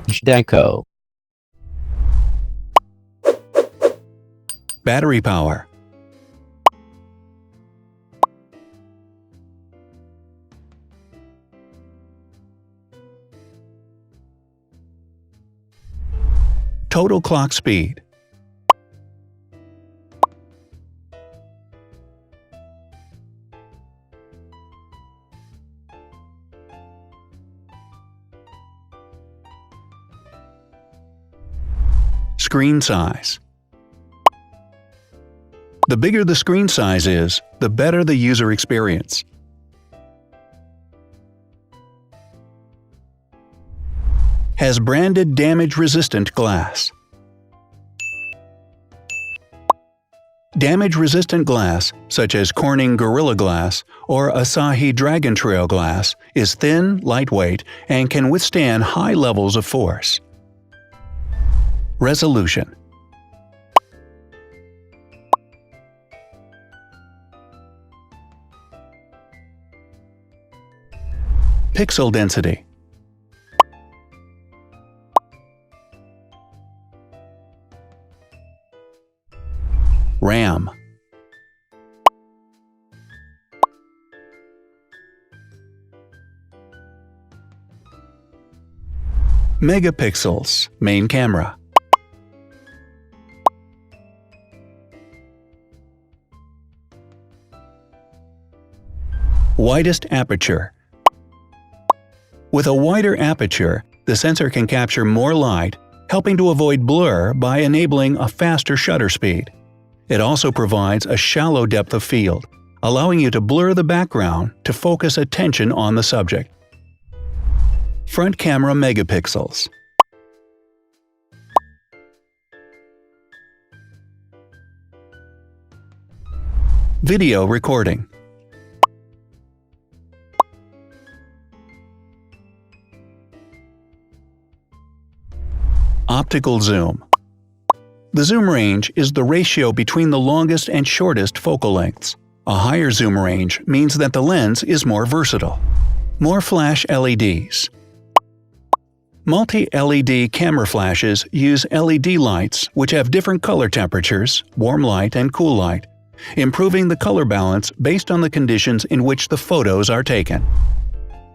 Deco. Battery power. Total clock speed. Screen size. The bigger the screen size is, the better the user experience. Has branded damage-resistant glass. Damage-resistant glass, such as Corning Gorilla Glass or Asahi Dragon Trail glass, is thin, lightweight, and can withstand high levels of force. Resolution. Pixel density. RAM. Megapixels, main camera. Widest aperture. With a wider aperture, the sensor can capture more light, helping to avoid blur by enabling a faster shutter speed. It also provides a shallow depth of field, allowing you to blur the background to focus attention on the subject. Front camera megapixels. Video recording. Optical zoom. The zoom range is the ratio between the longest and shortest focal lengths. A higher zoom range means that the lens is more versatile. More flash LEDs. Multi-LED camera flashes use LED lights which have different color temperatures, warm light and cool light, improving the color balance based on the conditions in which the photos are taken.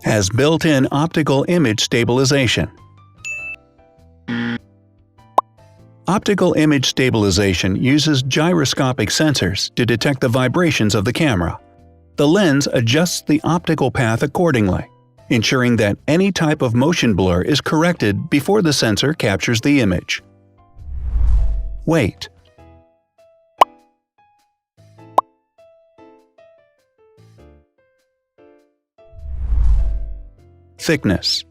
Has built-in optical image stabilization. Optical image stabilization uses gyroscopic sensors to detect the vibrations of the camera. The lens adjusts the optical path accordingly, ensuring that any type of motion blur is corrected before the sensor captures the image. Weight. Thickness.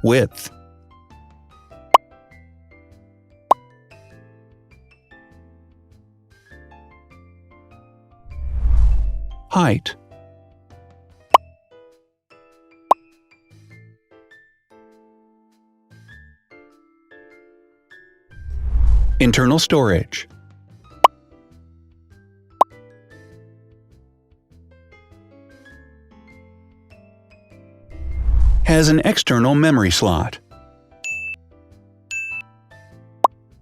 Width. Height. Internal storage. Has an external memory slot.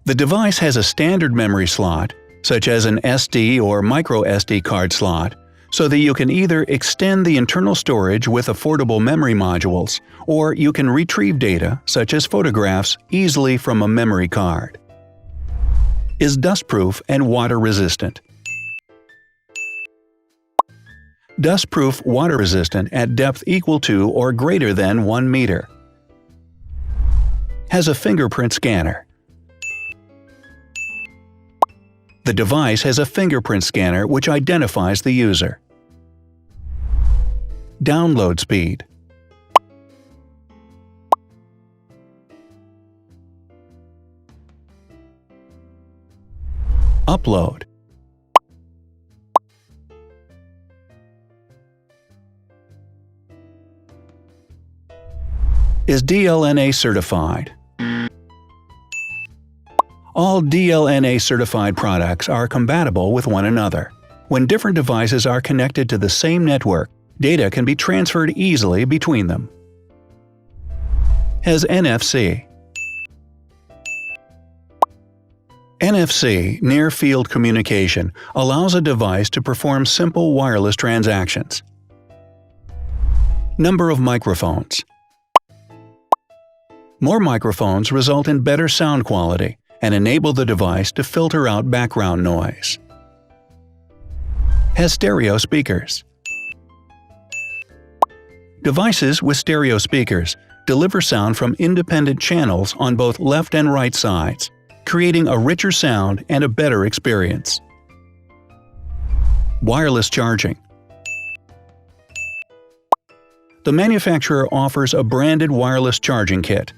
The device has a standard memory slot, such as an SD or micro SD card slot, so that you can either extend the internal storage with affordable memory modules, or you can retrieve data, such as photographs, easily from a memory card. Is dustproof and water-resistant. Dustproof water-resistant at depth equal to or greater than 1 meter. Has a fingerprint scanner. The device has a fingerprint scanner which identifies the user. Download speed. Upload. Is DLNA certified. All DLNA certified products are compatible with one another. When different devices are connected to the same network, data can be transferred easily between them. Has NFC. NFC, near-field communication, allows a device to perform simple wireless transactions. Number of microphones. More microphones result in better sound quality and enable the device to filter out background noise. Has stereo speakers. Devices with stereo speakers deliver sound from independent channels on both left and right sides, creating a richer sound and a better experience. Wireless charging. The manufacturer offers a branded wireless charging kit.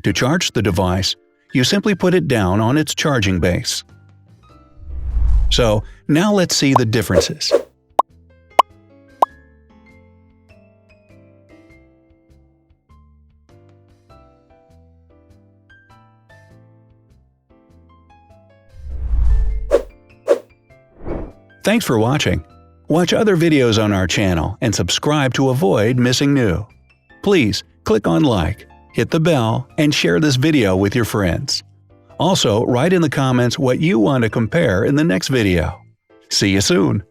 To charge the device, you simply put it down on its charging base. So, now let's see the differences. Thanks for watching. Watch other videos on our channel and subscribe to avoid missing new. Please click on like, hit the bell, and share this video with your friends. Also, write in the comments what you want to compare in the next video. See you soon!